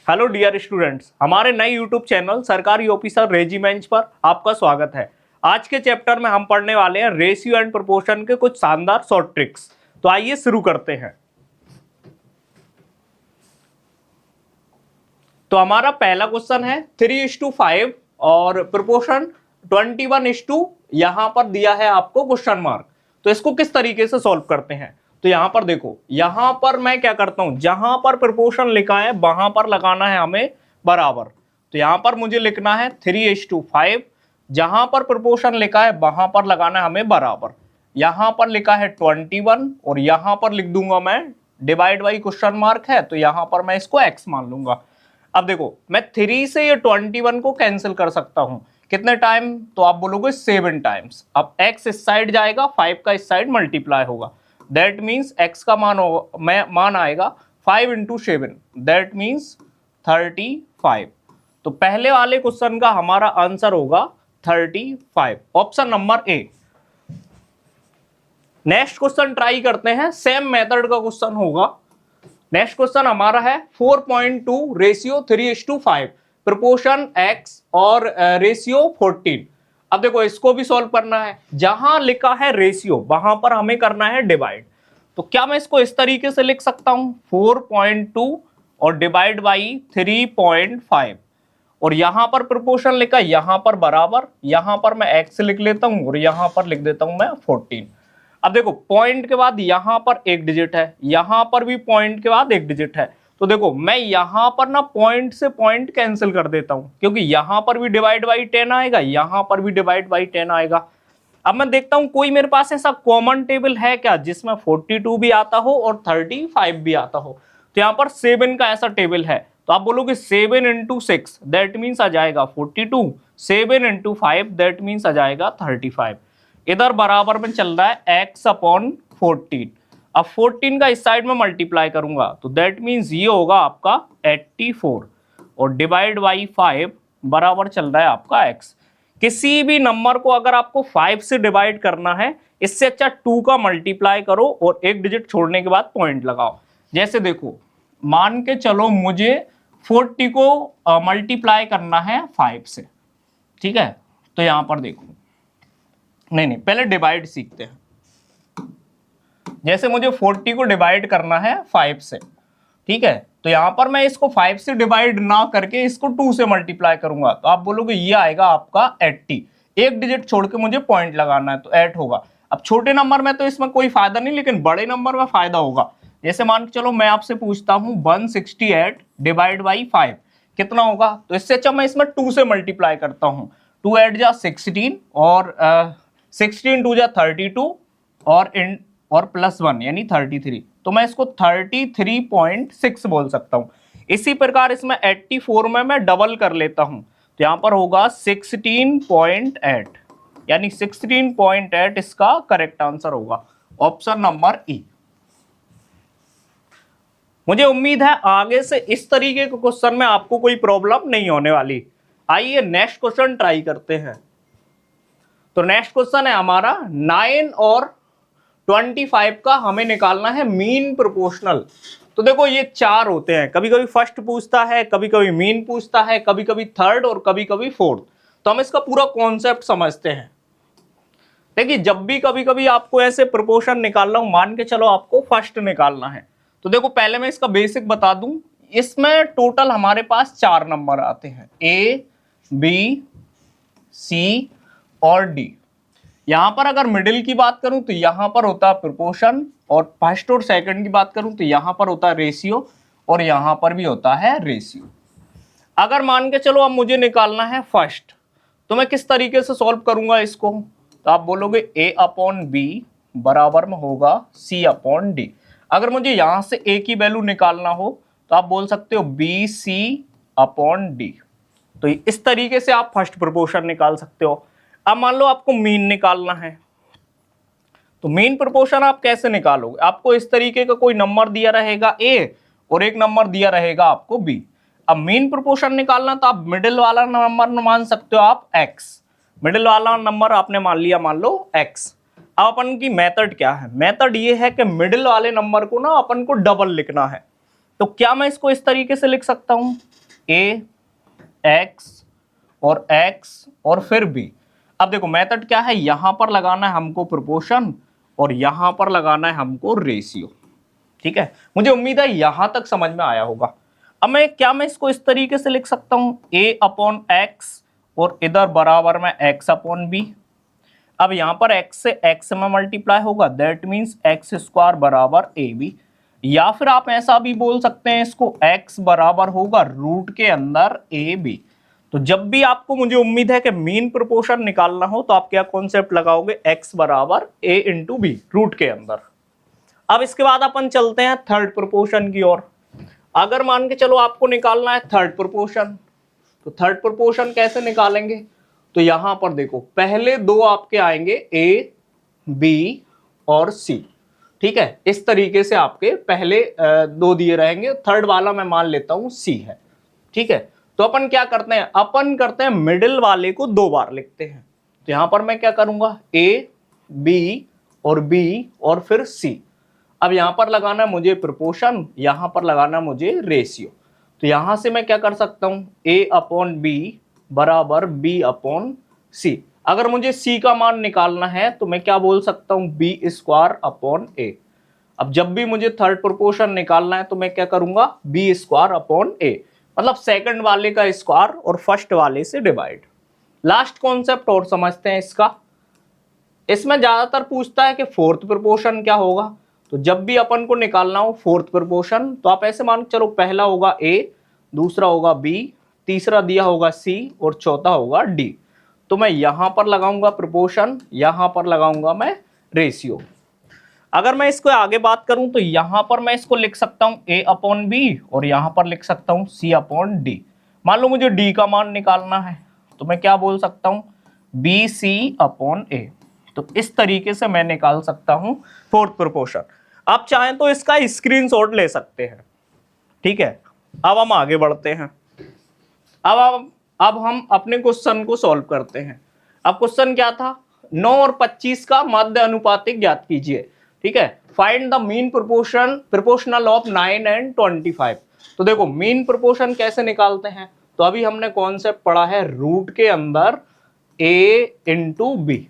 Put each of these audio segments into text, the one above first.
Hello dear students, हमारे नए YouTube channel सरकारी ऑफिसर रेजिमेंट पर आपका स्वागत है। आज के चैप्टर में हम पढ़ने वाले हैं रेशियो एंड प्रोपोर्शन के कुछ शानदार शॉर्ट ट्रिक्स। तो आइए शुरू करते हैं। तो हमारा पहला क्वेश्चन है 3:5 और प्रोपोर्शन 21:, यहां पर दिया है आपको क्वेश्चन मार्क। तो इसको किस तरीके से सॉल्व करते हैं? तो यहां पर देखो, यहां पर मैं क्या करता हूं, जहां पर प्रोपोर्शन लिखा है वहां पर लगाना है हमें बराबर। तो यहां पर मुझे लिखना है 3:5, जहां पर प्रोपोर्शन लिखा है वहां पर लगाना है हमें बराबर। यहां पर लिखा है 21 और यहां पर लिख दूंगा मैं डिवाइड बाई क्वेश्चन मार्क है, तो यहां पर मैं इसको x मान लूंगा। अब देखो, मैं 3 से ये 21 को कैंसिल कर सकता हूं। कितने टाइम? तो आप बोलोगे 7 टाइम्स। अब x इस साइड जाएगा, 5 का इस साइड मल्टीप्लाई होगा। दैट मीन्स x का मान आएगा 5 × 7, दैट मीन्स 35। तो पहले वाले क्वेश्चन का हमारा आंसर होगा 35, option number A. Next question try करते हैं, सेम मेथड का क्वेश्चन होगा। नेक्स्ट क्वेश्चन हमारा है 4.2 रेशियो 3:5, प्रोपोर्शन x और रेशियो 14। अब देखो, इसको भी सॉल्व करना है। जहां लिखा है रेशियो वहां पर हमें करना है डिवाइड। तो क्या मैं इसको इस तरीके से लिख सकता हूं, 4.2 और डिवाइड बाई 3.5, और यहां पर प्रोपोर्शन लिखा, यहां पर बराबर, यहां पर मैं x लिख लेता हूं और यहां पर लिख देता हूं मैं 14। अब देखो, पॉइंट के बाद यहां पर एक डिजिट है, यहां पर भी पॉइंट के बाद एक डिजिट है। तो देखो, मैं यहां पर ना पॉइंट से पॉइंट कैंसिल कर देता हूं, क्योंकि यहां पर भी डिवाइड बाई 10 आएगा, यहां पर भी डिवाइड बाई 10 आएगा। अब मैं देखता हूं कोई मेरे पास ऐसा कॉमन टेबल है क्या जिसमें 42 भी आता हो और 35 भी आता हो। तो यहां पर 7 का ऐसा टेबल है। तो आप बोलोगे 7 × 6, दैट मीन्स आ जाएगा 42, 7 × 5, दैट मीन्स आ जाएगा 35। इधर बराबर में चल रहा है x/14। अब 14 का इस साइड में मल्टीप्लाई करूंगा, तो दैट मीन्स ये होगा आपका 84, और डिवाइड बाई 5 बराबर चल रहा है आपका x। किसी भी नंबर को अगर आपको 5 से डिवाइड करना है, इससे अच्छा 2 का मल्टीप्लाई करो और एक डिजिट छोड़ने के बाद पॉइंट लगाओ। जैसे देखो, मान के चलो मुझे 40 को मल्टीप्लाई करना है 5 से, ठीक है। तो यहां पर देखो, नहीं, पहले डिवाइड सीखते हैं। जैसे मुझे 40 को डिवाइड करना है 5 से, ठीक है। तो यहां पर मैं इसको 5 से डिवाइड ना करके इसको 2 से मल्टीप्लाई करूंगा, तो आप बोलोगे ये आएगा आपका 80। एक डिजिट छोड़ के मुझे पॉइंट लगाना है, तो 8 होगा। अब छोटे नंबर में तो इसमें कोई फायदा नहीं, लेकिन बड़े नंबर में फायदा होगा। जैसे मान के चलो मैं आपसे पूछता हूं 168 डिवाइड बाई 5 कितना होगा? तो इससे अच्छा मैं इसमें 2 से मल्टीप्लाई करता हूं। 2 8 जा 16 और 16 2 जा 32 और +1 यानी 33। तो मैं इसको 33.6 बोल सकता हूं। इसी प्रकार इसमें 84 में मैं डबल कर लेता हूं, तो यहां पर होगा 16.8, यानी 16.8 इसका करेक्ट आंसर होगा, ऑप्शन नंबर ई। मुझे उम्मीद है आगे से इस तरीके के क्वेश्चन में आपको कोई प्रॉब्लम नहीं होने वाली। आइए नेक्स्ट क्वेश्चन ट्राई करते हैं। तो नेक्स्ट क्वेश्चन है हमारा 9 और 25 का हमें निकालना है मीन प्रोपोर्शनल। तो देखो, ये 4 होते हैं, कभी कभी फर्स्ट पूछता है, कभी कभी मीन पूछता है, कभी कभी थर्ड और कभी कभी फोर्थ। तो हम इसका पूरा कॉन्सेप्ट समझते हैं। देखिए, जब भी कभी कभी आपको ऐसे प्रोपोर्शन निकालना हो, मान के चलो आपको फर्स्ट निकालना है, तो देखो पहले मैं इसका बेसिक बता दूं। इसमें टोटल हमारे पास 4 नंबर आते हैं, A, B, C और D। यहां पर अगर मिडिल की बात करूं तो यहां पर होता है प्रोपोर्शन, और फर्स्ट और सेकंड की बात करूं तो यहां पर होता है रेशियो, और यहां पर भी होता है रेशियो। अगर मान के चलो अब मुझे निकालना है फर्स्ट, तो मैं किस तरीके से सॉल्व करूंगा इसको? तो आप बोलोगे A/B बराबर में होगा C/D। अगर मुझे यहां से A की वैल्यू निकालना हो तो आप बोल सकते हो BC/D। तो इस तरीके से आप फर्स्ट प्रोपोर्शन निकाल सकते हो। अब मान लो आपको मीन निकालना है, तो मीन प्रोपोर्शन आप कैसे निकालोगे? आपको इस तरीके का कोई नंबर दिया रहेगा A और एक नंबर दिया रहेगा आपको B। अब मीन प्रोपोर्शन निकालना, तो आप मिडिल वाला नंबर मान सकते हो आप X। मिडिल वाला नंबर आपने मान लिया, मान लो X। अब अपन की मेथड क्या है? मेथड ये है कि मिडिल वाले नंबर को ना अपन को डबल लिखना है। तो क्या मैं इसको इस तरीके से लिख सकता हूं? ए एक्स और फिर बी। अब देखो मेथड क्या है, यहां पर लगाना है हमको प्रोपोर्शन और यहां पर लगाना है हमको रेशियो। ठीक है, मुझे उम्मीद है यहां तक समझ में आया होगा। अब मैं इसको इस तरीके से लिख सकता हूं, a अपॉन एक्स और इधर बराबर में x अपॉन बी। अब यहां पर x से x में मल्टीप्लाई होगा, दैट मीन्स एक्स स्क्वायर बराबर ए बी। या फिर आप ऐसा भी बोल सकते हैं इसको, x बराबर होगा रूट के अंदर ए बी। तो जब भी आपको, मुझे उम्मीद है कि मीन प्रोपोर्शन निकालना हो तो आप क्या कॉन्सेप्ट लगाओगे, x बराबर a इंटू बी रूट के अंदर। अब इसके बाद अपन चलते हैं थर्ड प्रोपोर्शन की ओर। अगर मान के चलो आपको निकालना है थर्ड प्रोपोर्शन, तो थर्ड प्रोपोर्शन कैसे निकालेंगे, तो यहां पर देखो पहले दो आपके आएंगे ए बी और सी। ठीक है, इस तरीके से आपके पहले दो दिए रहेंगे, थर्ड वाला मैं मान लेता हूं सी है। ठीक है, तो अपन क्या करते हैं, अपन करते हैं मिडिल वाले को दो बार लिखते हैं। तो यहां पर मैं क्या करूंगा, ए बी और फिर सी। अब यहां पर लगाना है मुझे प्रोपोर्शन, यहां पर लगाना है मुझे रेशियो। तो यहां से मैं क्या कर सकता हूं, a अपॉन बी बराबर b अपॉन सी। अगर मुझे c का मान निकालना है तो मैं क्या बोल सकता हूं, b स्क्वायर अपॉन a। अब जब भी मुझे थर्ड प्रोपोर्शन निकालना है तो मैं क्या करूंगा, b स्क्वायर अपॉन a, मतलब सेकंड वाले का स्क्वायर और फर्स्ट वाले से डिवाइड। लास्ट कॉन्सेप्ट और समझते हैं इसका। इसमें ज्यादातर पूछता है कि फोर्थ प्रोपोर्शन क्या होगा। तो जब भी अपन को निकालना हो फोर्थ प्रोपोर्शन, तो आप ऐसे मान चलो, पहला होगा a, दूसरा होगा b, तीसरा दिया होगा c और चौथा होगा d। तो मैं यहां पर लगाऊंगा प्रोपोर्शन, यहां पर लगाऊंगा मैं रेशियो। अगर मैं इसको आगे बात करूं तो यहां पर मैं इसको लिख सकता हूं a अपॉन बी और यहां पर लिख सकता हूं c अपॉन डी। मान लो मुझे d का मान निकालना है तो मैं क्या बोल सकता हूं, बी सी अपॉन ए। तो इस तरीके से मैं निकाल सकता हूं फोर्थ प्रोपोर्शन। आप चाहें तो इसका स्क्रीनशॉट ले सकते हैं। ठीक है, अब हम आगे बढ़ते हैं। अब हम अपने क्वेश्चन को सॉल्व करते हैं। अब क्वेश्चन क्या था, 9 और 25 का मध्य अनुपातिक ज्ञात कीजिए। ठीक है, find the mean proportional of 9 and 25। तो देखो मीन प्रोपोर्शन कैसे निकालते हैं, तो अभी हमने कॉन्सेप्ट पढ़ा है रूट के अंदर a इंटू बी।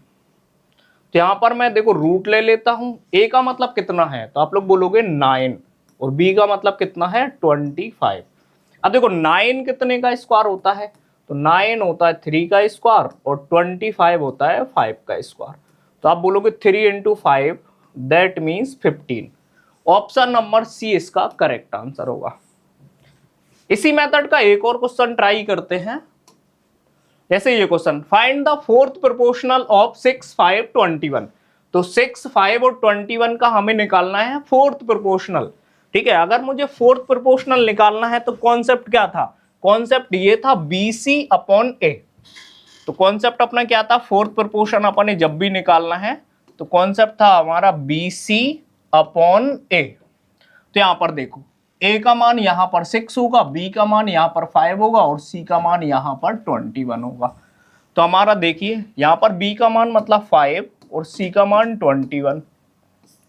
तो यहां पर मैं देखो रूट ले लेता हूं, a का मतलब कितना है, तो आप लोग बोलोगे 9 और b का मतलब कितना है 25। अब देखो 9 कितने का स्क्वायर होता है, तो 9 होता है 3 का स्क्वायर और 25 होता है 5 का स्क्वायर। तो आप बोलोगे 3 into 5 that means 15। Option number C इसका करेक्ट आंसर होगा। इसी मेथड का एक और क्वेश्चन ट्राई करते हैं। जैसे ये question, find the fourth proportional of 6, 5, 21। तो 6, 5 और 21 का हमें निकालना है फोर्थ प्रोपोर्शनल। ठीक है, अगर मुझे फोर्थ प्रोपोर्शनल निकालना है तो कॉन्सेप्ट क्या था, कॉन्सेप्ट ये था BC अपॉन A। तो कॉन्सेप्ट अपना क्या था, फोर्थ प्रोपोर्शन अपन ने जब भी निकालना है तो कॉन्सेप्ट था हमारा BC अपॉन A। तो यहां पर देखो A का मान यहां पर 6 होगा, B का मान यहां पर 5 होगा और C का मान यहां पर 21 होगा। तो हमारा देखिए यहां पर B का मान मतलब 5 और C का मान 21,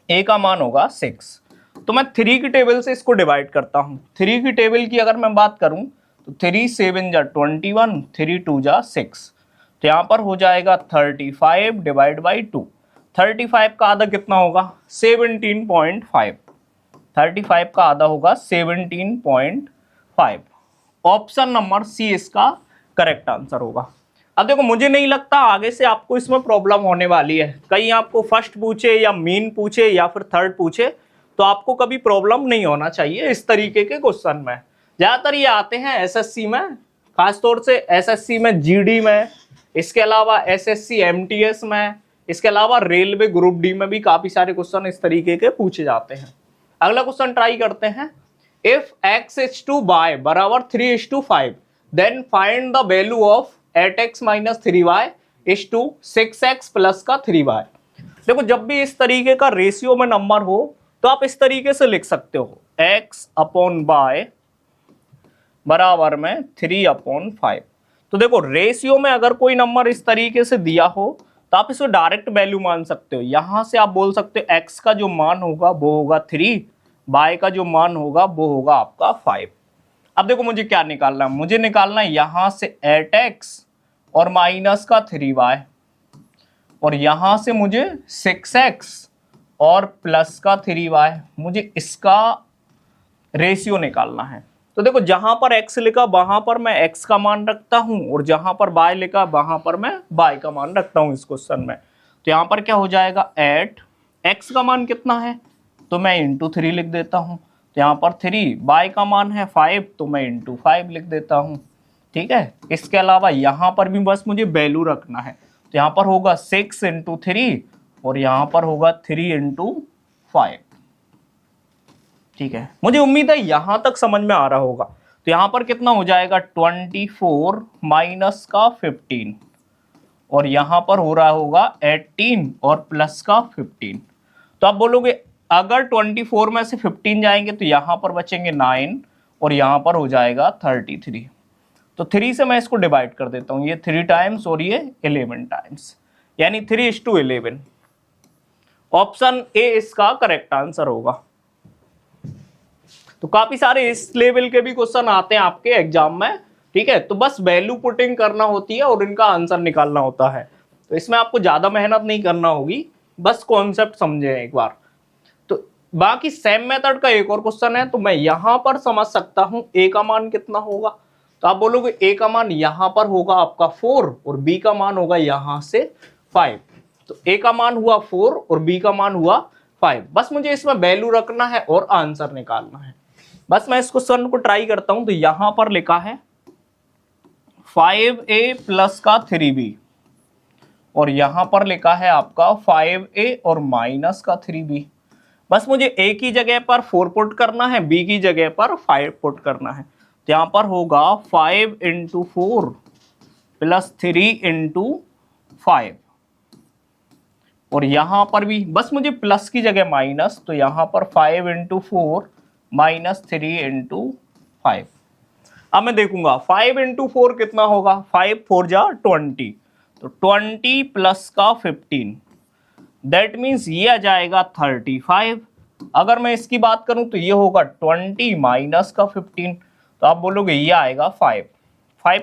A का मान होगा 6। तो मैं 3 की टेबल से इसको डिवाइड करता हूं। 3 की टेबल की अगर मैं बात करूं तो 3 7 जा 21, 3 2 जा 6। तो यहां पर हो जाएगा 35 डिवाइड बाई 2। 35 का आधा कितना होगा 17.5। 35 का आधा होगा 17.5। ऑप्शन नंबर सी इसका करेक्ट आंसर होगा। अब देखो मुझे नहीं लगता आगे से आपको इसमें प्रॉब्लम होने वाली है। कहीं आपको फर्स्ट पूछे या मीन पूछे या फिर थर्ड पूछे तो आपको कभी प्रॉब्लम नहीं होना चाहिए इस तरीके के क्वेश्चन में। ज्यादातर ये आते हैं एसएससी में, खासतौर से एसएससी में जीडी में, इसके अलावा एसएससी एमटीएस में, इसके अलावा रेलवे ग्रुप डी में भी काफी सारे क्वेश्चन इस तरीके के पूछे जाते हैं। अगला क्वेश्चन ट्राई करते हैं। If x is to y बराबर 3:5 then find the value of 8x - 3y is to 6x plus का 3y। देखो जब भी इस तरीके का रेशियो में नंबर हो तो आप इस तरीके से लिख सकते हो, x अपॉन y बराबर में 3/5। तो देखो रेशियो में अगर कोई नंबर इस तरीके से दिया हो तो आप इसको डायरेक्ट वैल्यू मान सकते हो। यहां से आप बोल सकते हो x का जो मान होगा वो होगा 3, y का जो मान होगा वो होगा आपका 5। अब देखो मुझे क्या निकालना है, मुझे निकालना है यहां से 8x और माइनस का 3y, और यहां से मुझे 6x और प्लस का 3y, मुझे इसका रेशियो निकालना है। तो देखो जहां पर x लिखा वहां पर मैं x का मान रखता हूं, और जहां पर y लिखा वहां पर मैं y का मान रखता हूं इस क्वेश्चन में। तो यहां पर क्या हो जाएगा, 8, x का मान कितना है तो मैं इंटू 3 लिख देता हूं, तो यहाँ पर 3, y का मान है 5 तो मैं इंटू 5 लिख देता हूं। ठीक है, इसके अलावा यहाँ पर भी बस मुझे वैल्यू रखना है, तो यहाँ पर होगा 6 इंटू 3 और यहाँ पर होगा 3 इंटू 5। ठीक है, मुझे उम्मीद है यहां तक समझ में आ रहा होगा। तो यहां पर कितना हो जाएगा, 24 माइनस का 15, और यहां पर हो रहा होगा 18 और प्लस का 15। तो आप बोलोगे अगर 24 में से 15 जाएंगे तो यहां पर बचेंगे 9 और यहां पर हो जाएगा 33। तो 3 से मैं इसको डिवाइड कर देता हूं, ये 3 टाइम्स और ये 11 टाइम्स, यानी 3:11। ऑप्शन ए इसका करेक्ट आंसर होगा। तो काफी सारे इस लेवल के भी क्वेश्चन आते हैं आपके एग्जाम में। ठीक है, तो बस वैल्यू पुटिंग करना होती है और इनका आंसर निकालना होता है। तो इसमें आपको ज्यादा मेहनत नहीं करना होगी, बस कॉन्सेप्ट समझे एक बार। तो बाकी सेम मेथड का एक और क्वेश्चन है, तो मैं यहां पर समझ सकता हूं ए का मान कितना होगा। तो आप बोलोगे ए का मान यहां पर होगा आपका 4 और बी का मान होगा यहां से 5। तो ए का मान हुआ 4 और बी का मान हुआ 5। बस मुझे इसमें वैल्यू रखना है और आंसर निकालना है। बस मैं इस क्वेश्चन को ट्राई करता हूं। तो यहां पर लिखा है 5a प्लस का 3b, और यहां पर लिखा है आपका 5a और माइनस का 3b। बस मुझे a की जगह पर 4 पुट करना है, b की जगह पर 5 पुट करना है। तो यहां पर होगा 5 इंटू 4 प्लस 3 इंटू 5, और यहां पर भी बस मुझे प्लस की जगह माइनस, तो यहां पर 5 इंटू 4 माइनस 3 इंटू 5। अब मैं देखूंगा 5 इंटू 4 कितना होगा, 5 4 जा 20, तो 20 प्लस का 15, दैट मीन्स ये आ जाएगा 35। अगर मैं इसकी बात करूं तो ये होगा 20 माइनस का 15, तो आप बोलोगे ये आएगा 5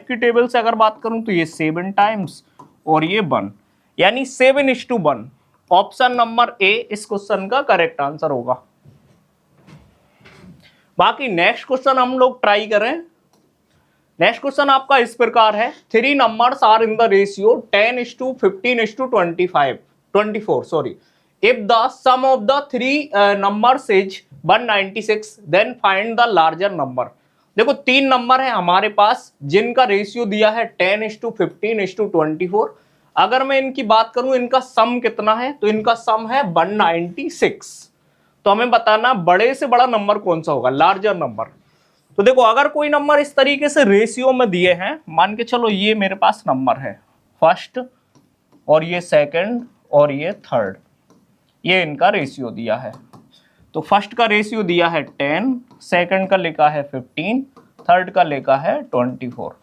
की टेबल से अगर बात करूं तो ये 7 टाइम्स और ये 1, यानी 7:1। ऑप्शन नंबर ए इस क्वेश्चन का करेक्ट आंसर होगा। बाकी नेक्स्ट क्वेश्चन हम लोग ट्राई करें। नेक्स्ट क्वेश्चन आपका इस प्रकार है, 3 numbers are in the ratio 10:15:24 sorry, if the sum of the 3 numbers is 196 then find the larger number। देखो 3 नंबर है हमारे पास जिनका रेशियो दिया है 10:15:24। अगर मैं इनकी बात करूं इनका सम कितना है, तो इनका सम है 196। तो हमें बताना बड़े से बड़ा नंबर कौन सा होगा, लार्जर नंबर। तो देखो अगर कोई नंबर इस तरीके से रेशियो में दिए हैं, मान के चलो ये मेरे पास नंबर है फर्स्ट और ये सेकंड और ये थर्ड, ये इनका रेशियो दिया है। तो फर्स्ट का रेशियो दिया है 10, सेकंड का लिखा है 15, थर्ड का लिखा है 24।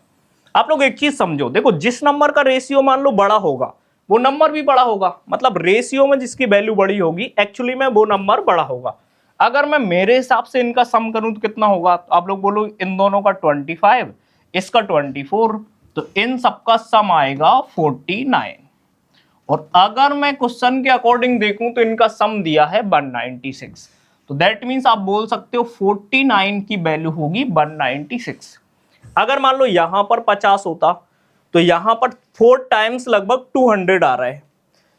आप लोग एक चीज समझो, देखो जिस नंबर का रेशियो मान लो बड़ा होगा वो नंबर भी बड़ा होगा, मतलब रेशियो में जिसकी वैल्यू बड़ी होगी एक्चुअली में वो नंबर बड़ा होगा। अगर मैं मेरे हिसाब से इनका सम करूं तो कितना होगा, तो आप लोग बोलो इन दोनों का 25, इसका 24, तो इन सबका सम आएगा 49। और अगर मैं क्वेश्चन के अकॉर्डिंग देखूं तो इनका सम दिया है 196, तो दैट मीन्स आप बोल सकते हो 49 की वैल्यू होगी 196। अगर मान लो यहां पर 50 होता तो यहां पर 4 टाइम्स लगभग 200 आ रहा है,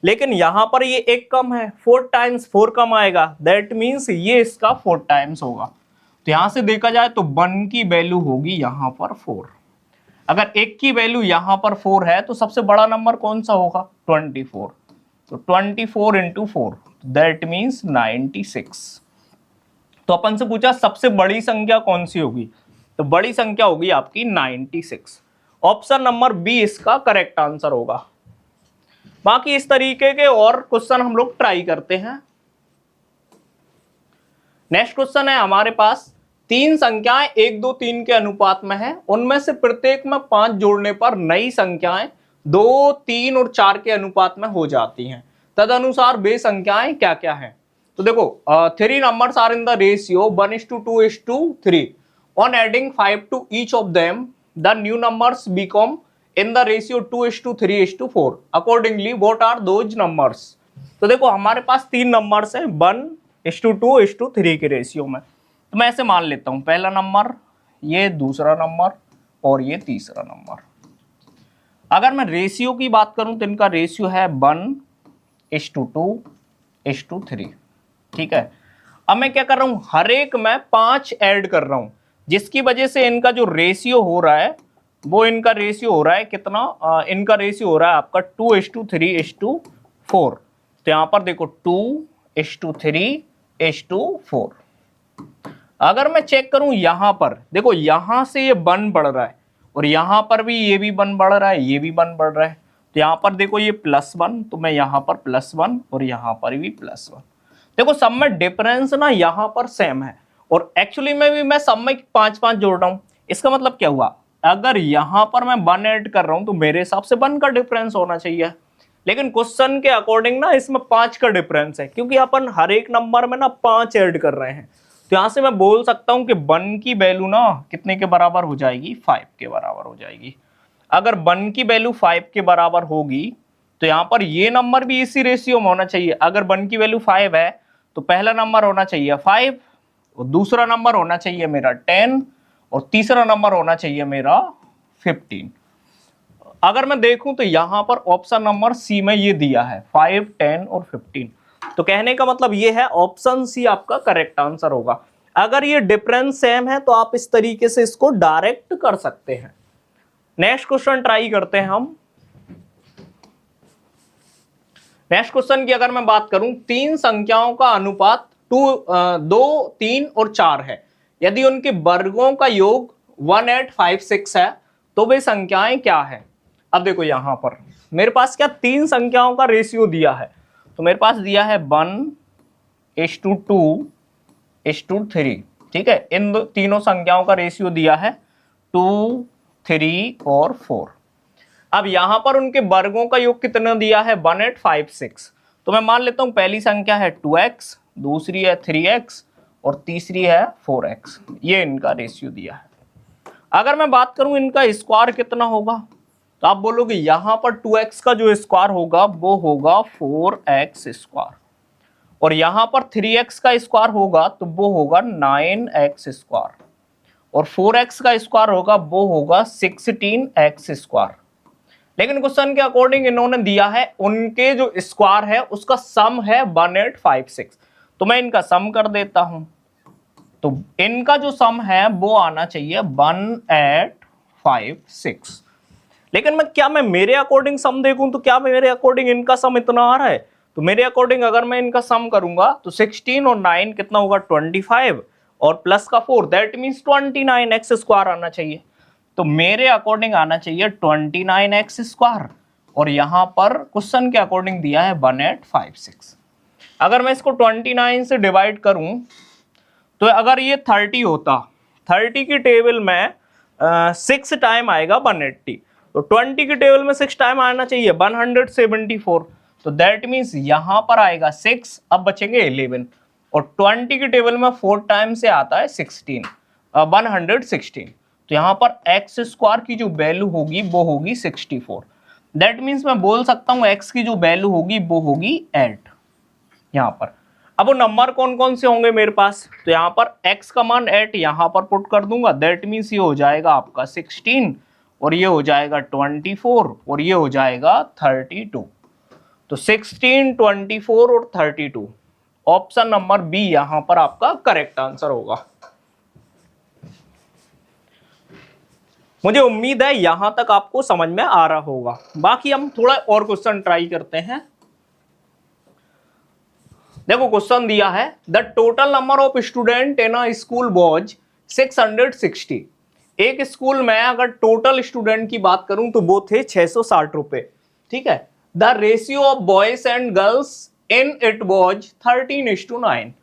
लेकिन यहां पर ये एक कम है, 4 टाइम्स 4 कम आएगा, दैट मीन्स ये इसका 4 टाइम्स होगा। तो यहां से देखा जाए तो 1 की वैल्यू होगी यहां पर 4। अगर 1 की वैल्यू यहां पर 4 है तो सबसे बड़ा नंबर कौन सा होगा, 24। तो 24 इंटू 4 दैट मीन्स 96। तो अपन से पूछा सबसे बड़ी संख्या कौन सी होगी, तो बड़ी संख्या होगी आपकी 96। ऑप्शन नंबर बी इसका करेक्ट आंसर होगा। बाकी इस तरीके के और क्वेश्चन हम लोग ट्राई करते हैं। नेक्स्ट क्वेश्चन है हमारे पास, 3 संख्याएं 1 2 3 के अनुपात में है, उनमें से प्रत्येक में 5 जोड़ने पर नई संख्याएं 2 3 और 4 के अनुपात में हो जाती हैं, तदनुसार वे संख्याएं क्या क्या हैं। तो देखो 3 numbers are in the ratio 1:2:3 On adding 5 to each of them, the new numbers become in the ratio 2:3:4. Accordingly, what are those numbers? तो देखो हमारे पास तीन नंबर्स हैं 1:2:3 के रेशियो में। तो मैं ऐसे मान लेता हूं, पहला नंबर, ये दूसरा नंबर और ये तीसरा नंबर। अगर मैं रेशियो की बात करूं तो इनका रेशियो है 1:2:3। ठीक है, अब मैं क्या कर रहा हूं, हर एक में 5 ऐड कर रहा हूं, जिसकी वजह से इनका जो रेशियो हो रहा है वो इनका रेशियो हो रहा है कितना, इनका रेशियो हो रहा है आपका 2:3:4। तो यहां पर देखो 2:3:4। अगर मैं चेक करूं यहां पर देखो, यहां से ये 1 बढ़ रहा है और यहां पर भी ये भी 1 बढ़ रहा है, ये भी 1 बढ़ रहा है। तो यहां पर देखो ये +1, तो मैं यहां पर +1 और यहां पर भी +1। देखो सब में डिफरेंस ना यहां पर सेम है, और एक्चुअली में भी मैं सब में 5-5 जोड़ रहा हूं। इसका मतलब क्या हुआ, अगर यहां पर मैं 1 ऐड कर रहा हूं तो मेरे हिसाब से 1 का डिफरेंस होना चाहिए, लेकिन क्वेश्चन के अकॉर्डिंग ना इसमें 5 का डिफरेंस है, क्योंकि अपन हर एक नंबर में ना 5 ऐड कर रहे हैं। तो यहां से मैं बोल सकता हूं कि 1 की वैल्यू ना कितने के बराबर हो जाएगी, 5 के बराबर हो जाएगी। अगर 1 की वैल्यू 5 के बराबर होगी तो यहां पर ये नंबर भी इसी रेशियो में होना चाहिए। अगर 1 की वैल्यू 5 है तो पहला नंबर होना चाहिए 5 और दूसरा नंबर होना चाहिए मेरा 10 और तीसरा नंबर होना चाहिए मेरा 15। अगर मैं देखूं तो यहां पर ऑप्शन नंबर सी में ये दिया है 5, 10 और 15। तो कहने का मतलब ये है ऑप्शन सी आपका करेक्ट आंसर होगा। अगर ये डिफरेंस सेम है तो आप इस तरीके से इसको डायरेक्ट कर सकते हैं। नेक्स्ट क्वेश्चन ट्राई करते हैं हम। नेक्स्ट क्वेश्चन की अगर मैं बात करूं, तीन संख्याओं का अनुपात 2, 3 और 4 है। यदि उनके वर्गों का योग 1, 8, 5, 6 है तो वे संख्याएं क्या है। अब देखो यहां पर मेरे पास क्या तीन संख्याओं का रेशियो दिया है, तो मेरे पास दिया है 1:2:3। ठीक है, इन तीनों संख्याओं का रेशियो दिया है 2, 3 और 4। अब यहां पर उनके वर्गों का योग कितना दिया है 1, 8, 5, 6। तो मैं मान लेता हूं पहली संख्या है 2x, दूसरी है 3x और तीसरी है 4x। ये इनका रेशियो दिया है। अगर मैं बात करूं इनका स्क्वायर कितना होगा, तो आप बोलोगे यहां पर 2x का जो स्क्वायर होगा वो होगा 4x स्क्वायर, और यहां पर 3x का स्क्वायर होगा तो वो होगा 9x स्क्वायर, और 4x का स्क्वायर होगा वो होगा 16x स्क्वायर। लेकिन क्वेश्चन के अकॉर्डिंग इन्होंने दिया है उनके जो स्क्वायर है उसका सम है 1, 8, 5, 6। तो मैं इनका सम कर देता हूं, तो इनका जो सम है वो आना चाहिए 1, 8, 5, 6। लेकिन मैं मेरे अकॉर्डिंग सम देखूं तो क्या मेरे अकॉर्डिंग इनका सम इतना आ रहा है, तो मेरे अकॉर्डिंग अगर मैं इनका सम करूंगा तो 16 और 9 कितना होगा 25 और प्लस का 4 दैट मींस 29x स्क्वायर आना चाहिए। तो मेरे अकॉर्डिंग आना चाहिए 29x स्क्वायर, और यहां पर क्वेश्चन के अकॉर्डिंग दिया है 1, 8, 5, 6। अगर मैं इसको 29 से डिवाइड करूं तो अगर ये 30 होता, 30 की टेबल में 6 टाइम आएगा 180, तो 20 की टेबल में 6 टाइम आना चाहिए 174। तो दैट मींस यहां पर आएगा 6, अब बचेंगे 11, और 20 की टेबल में 4 टाइम से आता है 16, 116। तो यहां पर x स्क्वायर की जो वैल्यू होगी वो होगी 64। दैट मींस मैं बोल सकता हूं x की जो वैल्यू होगी वो होगी 8 यहां पर। अब वो नंबर कौन कौन से होंगे मेरे पास, तो यहां पर x का मान 8 यहां पर पुट कर दूंगा, दैट मींस ये हो जाएगा आपका 16 और ये हो जाएगा 24 और ये हो जाएगा 32। तो 16, 24 और 32 ऑप्शन नंबर बी यहां पर आपका करेक्ट आंसर होगा। मुझे उम्मीद है यहां तक आपको समझ में आ रहा होगा। बाकी हम थोड़ा और क्वेश्चन ट्राई करते हैं। देखो क्वेश्चन दिया है the total number of student in a school was 660। एक स्कूल में अगर टोटल स्टूडेंट की बात करूं तो वो थे 660 रुपए। ठीक है, the ratio of boys and girls in it was 13:9।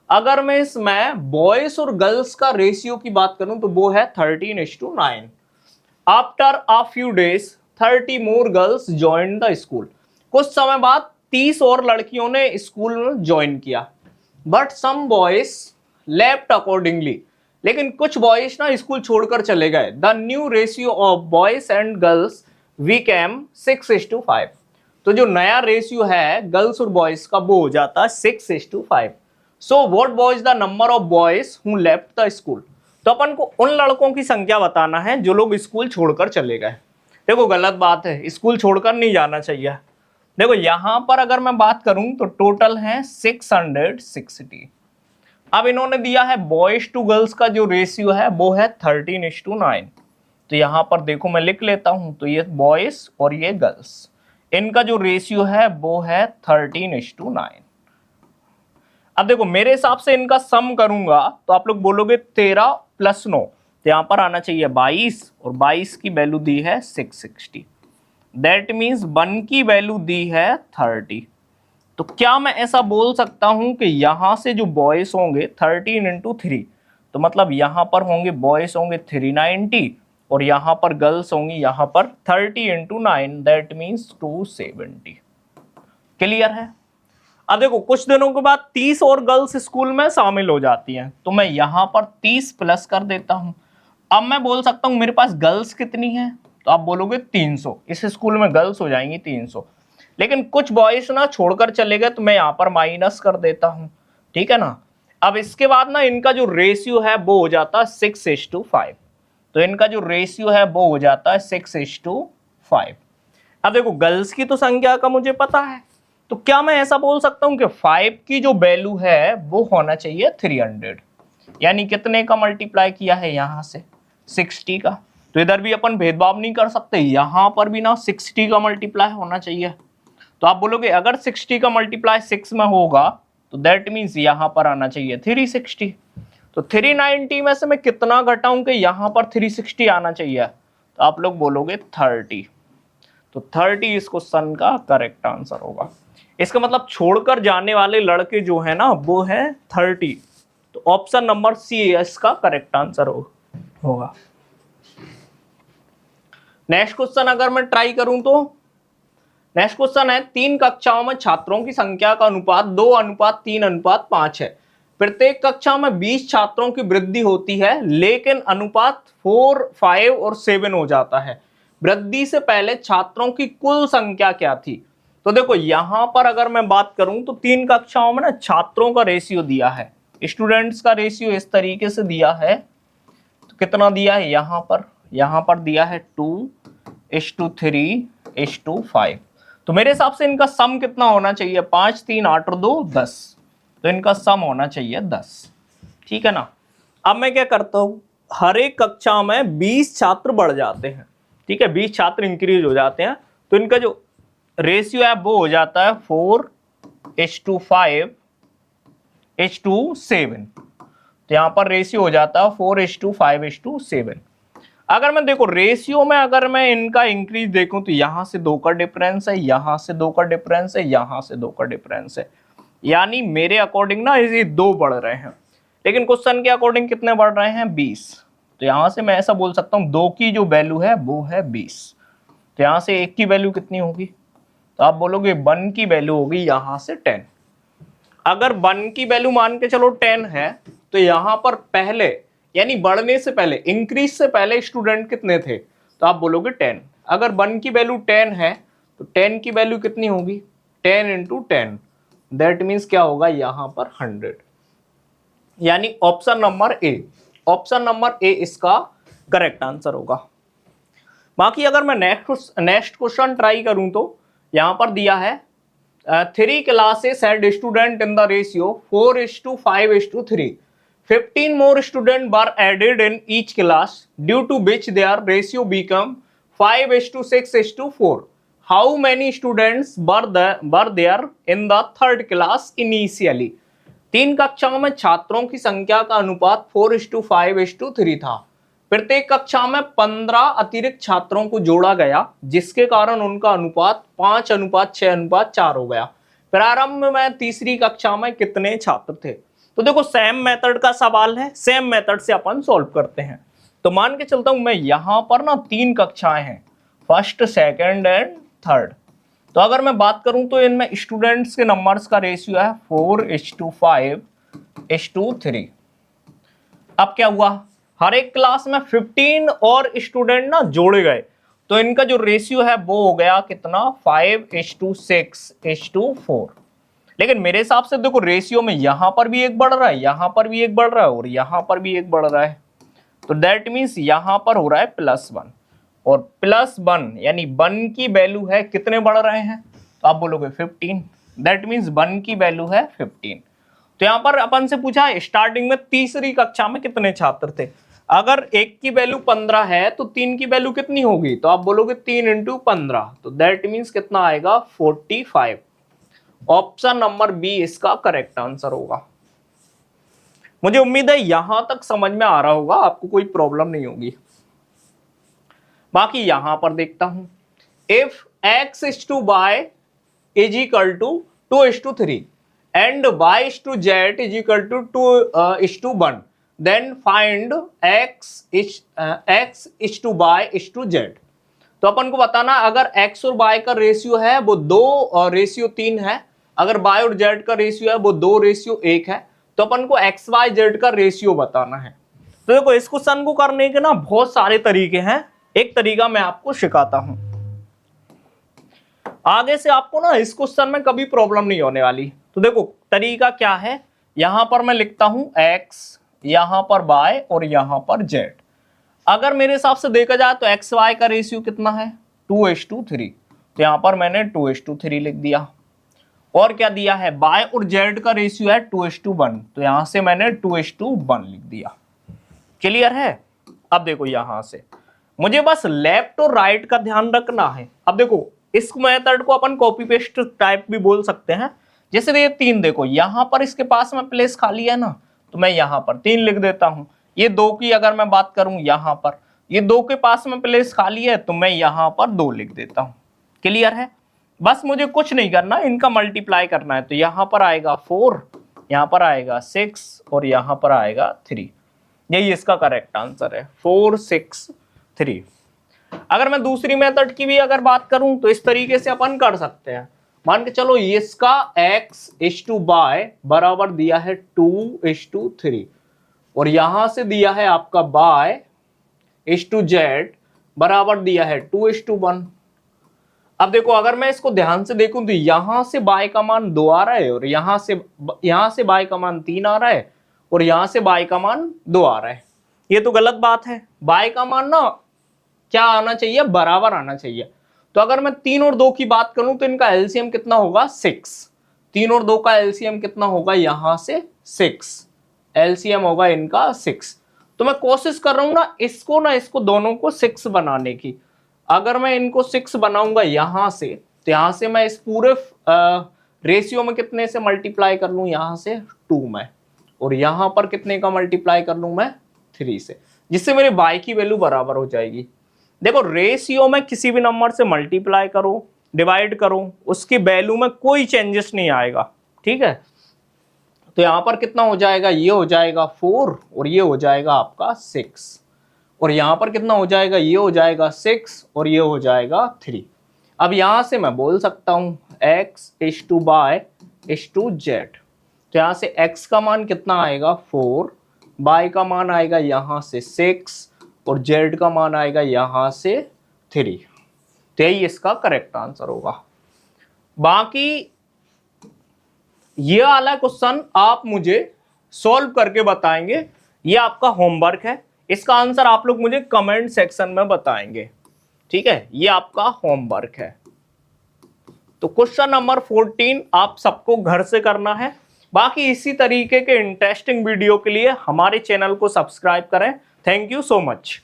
अगर मैं इसमें बॉयज और गर्ल्स का रेशियो की बात करूं तो वो है 13:9। After a few days 30 more girls join the school. कुछ समय बाद 30 और लड़कियों ने स्कूल में ज्वाइन किया, but some boys left accordingly. लेकिन कुछ बॉयज ना स्कूल छोड़कर चले गए। The new ratio of boys and girls became 6:5। तो जो नया रेशियो है गर्ल्स और बॉयज का वो हो जाता है 6:5। So what was the number of boys who left the school. तो अपन को उन लड़कों की संख्या बताना है जो लोग स्कूल छोड़कर चले गए। देखो गलत बात है, स्कूल छोड़कर नहीं जाना चाहिए। देखो यहां पर अगर मैं बात करूं तो टोटल है 660। अब इन्होंने दिया है बॉयज टू गर्ल्स का जो रेशियो है वो है 13:9। तो यहां पर देखो मैं लिख लेता हूं, तो ये बॉयज और ये गर्ल्स, इनका जो रेशियो है वो है 13:9। अब देखो मेरे हिसाब से इनका सम करूंगा तो आप लोग बोलोगे 13 + 9, तो यहां पर आना चाहिए 22, और 22 की वैल्यू दी है 660। दैट मीन्स 1 की वैल्यू दी है 30। तो क्या मैं ऐसा बोल सकता हूं कि यहां से जो बॉयज होंगे 13 × 3, तो मतलब यहां पर होंगे बॉयज होंगे 390 और यहां पर गर्ल्स होंगी यहां पर 30 × 9, दैट मीन्स 270। क्लियर है। अब देखो कुछ दिनों के बाद 30 और गर्ल्स स्कूल में शामिल हो जाती हैं, तो मैं यहां पर 30 प्लस कर देता हूं। अब मैं बोल सकता हूं मेरे पास गर्ल्स कितनी है, तो आप बोलोगे 300। इस स्कूल में गर्ल्स हो जाएंगी 300, लेकिन कुछ बॉयज ना छोड़कर चले गए, तो मैं यहाँ पर माइनस कर देता हूं। ठीक है ना। अब इसके बाद ना इनका जो रेशियो है वो हो जाता है 6:5। तो इनका जो रेशियो है वो हो जाता है 6:5। अब देखो गर्ल्स की तो संख्या का मुझे पता है, तो क्या मैं ऐसा बोल सकता हूं कि 5 की जो वैल्यू है वो होना चाहिए 300। यानी कितने का मल्टीप्लाई किया है यहां से 60 का। तो इधर भी अपन भेदभाव नहीं कर सकते, यहां पर भी ना 60 का मल्टीप्लाई होना चाहिए। तो आप बोलोगे अगर 60 का मल्टीप्लाई 6 में होगा तो दैट मीन्स यहां पर आना चाहिए 360। तो 390 में से मैं कितना घटाऊं कि यहां पर 360 आना चाहिए, तो आप लोग बोलोगे 30। तो 30 इस क्वेश्चन का करेक्ट आंसर होगा। इसका मतलब छोड़कर जाने वाले लड़के जो है ना वो है 30। तो ऑप्शन नंबर सी इसका करेक्ट आंसर होगा। नेक्स्ट क्वेश्चन अगर मैं ट्राई करूं तो नेक्स्ट क्वेश्चन है 3 कक्षाओं में छात्रों की संख्या का अनुपात 2:3:5 है। प्रत्येक कक्षा में 20 छात्रों की वृद्धि होती है, लेकिन अनुपात 4, 5 और 7 हो जाता है। वृद्धि से पहले छात्रों की कुल संख्या क्या थी। तो देखो यहां पर अगर मैं बात करूं तो 3 कक्षाओं में ना छात्रों का रेशियो दिया है, स्टूडेंट्स का रेशियो इस तरीके से दिया है। तो कितना दिया है यहां पर दिया है 2:3:5। तो मेरे हिसाब से इनका सम कितना होना चाहिए, 5, 3, 8 और 2 10। तो इनका सम होना चाहिए 10। ठीक है ना। अब मैं क्या करता हूं, हर एक कक्षा में 20 छात्र बढ़ जाते हैं। ठीक है, 20 छात्र इंक्रीज हो जाते हैं, तो इनका जो रेशियो है वो हो जाता है 4:5:7। तो यहां पर रेशियो हो जाता है 4:5:7। अगर मैं देखो रेशियो में अगर मैं इनका इंक्रीज देखूं तो यहां से 2 का डिफरेंस है, यहां से 2 का डिफरेंस है, यहां से 2 का डिफरेंस है। यानी मेरे अकॉर्डिंग ना ये 2 बढ़ रहे हैं, लेकिन क्वेश्चन के अकॉर्डिंग कितने बढ़ रहे हैं 20। तो यहां से मैं ऐसा बोल सकता हूं 2 की जो वैल्यू है वो है 20। तो यहां से 1 की वैल्यू कितनी होगी, तो आप बोलोगे 1 की वैल्यू होगी यहां से 10। अगर 1 की वैल्यू मान के चलो 10 है, तो यहां पर पहले यानी बढ़ने से पहले इंक्रीज से पहले स्टूडेंट कितने थे, तो आप बोलोगे 10। अगर 1 की वैल्यू 10 है तो 10 की वैल्यू कितनी होगी 10 × 10, दैट मीन्स क्या होगा यहां पर 100। यानी ऑप्शन नंबर ए इसका करेक्ट आंसर होगा। बाकी अगर मैं नेक्स्ट क्वेश्चन ट्राई करूं तो यहां पर दिया है 3 classes had student in the ratio 4:5:3. 15 more students were added in each class, due to which their ratio become 5:6:4. How many students were there in the third class initially? 3 कक्षाओं में छात्रों की संख्या का अनुपात 4:5:3 था। प्रत्येक कक्षा में 15 अतिरिक्त छात्रों को जोड़ा गया, जिसके कारण उनका अनुपात 5:6:4 हो गया। प्रारंभ में तीसरी कक्षा में कितने छात्र थे। तो देखो सेम मेथड का सवाल है, सेम मेथड से अपन सॉल्व करते हैं। तो मान के चलता हूं मैं यहां पर ना 3 कक्षाएं हैं, फर्स्ट, सेकंड एंड थर्ड। तो अगर मैं बात करूं तो इनमें स्टूडेंट्स के नंबर्स का रेशियो है 4:5:3। अब क्या हुआ, हर एक क्लास में 15 और स्टूडेंट ना जोड़े गए, तो इनका जो रेशियो है वो हो गया कितना 5:6:4। लेकिन मेरे हिसाब से देखो रेशियो में यहां पर भी एक बढ़ रहा है, यहां पर भी एक बढ़ रहा है और यहां पर भी एक बढ़ रहा है, तो दैट मीन्स यहां पर हो रहा है +1 और +1 यानी 1 की वैल्यू है कितने बढ़ रहे हैं, तो आप बोलोगे 15, दैट मीन्स 1 की वैल्यू है 15। तो यहां पर अपन से पूछा स्टार्टिंग में तीसरी कक्षा में कितने छात्र थे, अगर 1 की वैल्यू 15 है तो 3 की वैल्यू कितनी होगी, तो आप बोलोगे 3 × 15, तो दैट मीन्स कितना आएगा 45। ऑप्शन नंबर बी इसका करेक्ट आंसर होगा। मुझे उम्मीद है यहां तक समझ में आ रहा होगा, आपको कोई प्रॉब्लम नहीं होगी। बाकी यहां पर देखता हूं, if x/y is equal to 2:3 and y/z is equal to 2:1, then find x/y/z। तो अपन को बताना अगर x और y का रेशियो है वो 2:3 है, अगर y और z का रेशियो है वो 2:1 है, तो अपन को x y z का रेशियो बताना है। तो देखो इस क्वेश्चन को करने के ना बहुत सारे तरीके हैं, एक तरीका मैं आपको सिखाता हूं, आगे से आपको ना इस क्वेश्चन में कभी प्रॉब्लम नहीं होने वाली। तो देखो तरीका क्या है, यहां पर मैं लिखता हूं x, यहां पर y और यहां पर z। अगर मेरे हिसाब से देखा जाए तो एक्स वाई का रेशियो कितना है 2:3, तो यहां पर मैंने 2:3 लिख दिया। और क्या दिया है y और z का रेशियो है 2:1, तो यहां से मैंने 2:1 लिख दिया। क्लियर है। अब देखो यहां से मुझे बस लेफ्ट और राइट का ध्यान रखना है। अब देखो इस मेथड को अपन कॉपी पेस्ट टाइप भी बोल सकते हैं। जैसे ये 3 देखो यहां पर इसके पास में प्लेस खाली है ना, तो मैं यहां पर 3 लिख देता हूं। ये 2 की अगर मैं बात करूं यहां पर ये 2 के पास में प्लेस खाली है, तो मैं यहां पर 2 लिख देता हूं। क्लियर है। बस मुझे कुछ नहीं करना, इनका मल्टीप्लाई करना है। तो यहां पर आएगा 4, यहां पर आएगा 6 और यहां पर आएगा 3। यही इसका करेक्ट आंसर है 4, 6, 3। अगर मैं दूसरी मेथड की भी अगर बात करूं तो इस तरीके से अपन कर सकते हैं। मान के चलो इसका x/y बराबर दिया है 2:3 और यहां से दिया है आपका y/z बराबर दिया है 2:1। अब देखो अगर मैं इसको ध्यान से देखूं तो यहां से y का मान 2 आ रहा है और यहां से y का मान 3 आ रहा है और यहां से y का मान 2 आ रहा है। ये तो गलत बात है। y का मान ना क्या आना चाहिए, बराबर आना चाहिए। तो अगर मैं 3 और 2 की बात करूं तो इनका एलसीएम कितना होगा 6। 3 और 2 का एलसीएम कितना होगा, यहां से 6, एलसीएम होगा इनका 6। तो मैं कोशिश कर रहा हूं ना इसको दोनों को 6 बनाने की। अगर मैं इनको 6 बनाऊंगा यहां से, तो यहां से मैं इस पूरे रेशियो में कितने से मल्टीप्लाई कर लूं, यहां से 2 में, और यहां पर कितने का मल्टीप्लाई कर लूं मैं 3 से, जिससे मेरे y की वैल्यू बराबर हो जाएगी। देखो रेशियो में किसी भी नंबर से मल्टीप्लाई करो डिवाइड करो, उसकी वैल्यू में कोई चेंजेस नहीं आएगा। ठीक है। तो यहां पर कितना हो जाएगा, ये हो जाएगा 4 और ये हो जाएगा आपका 6, और यहां पर कितना हो जाएगा, ये हो जाएगा 6 और ये हो जाएगा 3। अब यहां से मैं बोल सकता हूं x/y/z। तो यहां से x का मान कितना आएगा 4, y का मान आएगा यहां से 6 और z का मान आएगा यहां से 3। तो यही इसका करेक्ट आंसर होगा। बाकी ये वाला क्वेश्चन आप मुझे सॉल्व करके बताएंगे, ये आपका होमवर्क है। इसका आंसर आप लोग मुझे कमेंट सेक्शन में बताएंगे। ठीक है, ये आपका होमवर्क है। तो क्वेश्चन नंबर 14 आप सबको घर से करना है। बाकी इसी तरीके के इंटरेस्टिंग वीडियो के लिए हमारे चैनल को सब्सक्राइब करें। Thank you so much.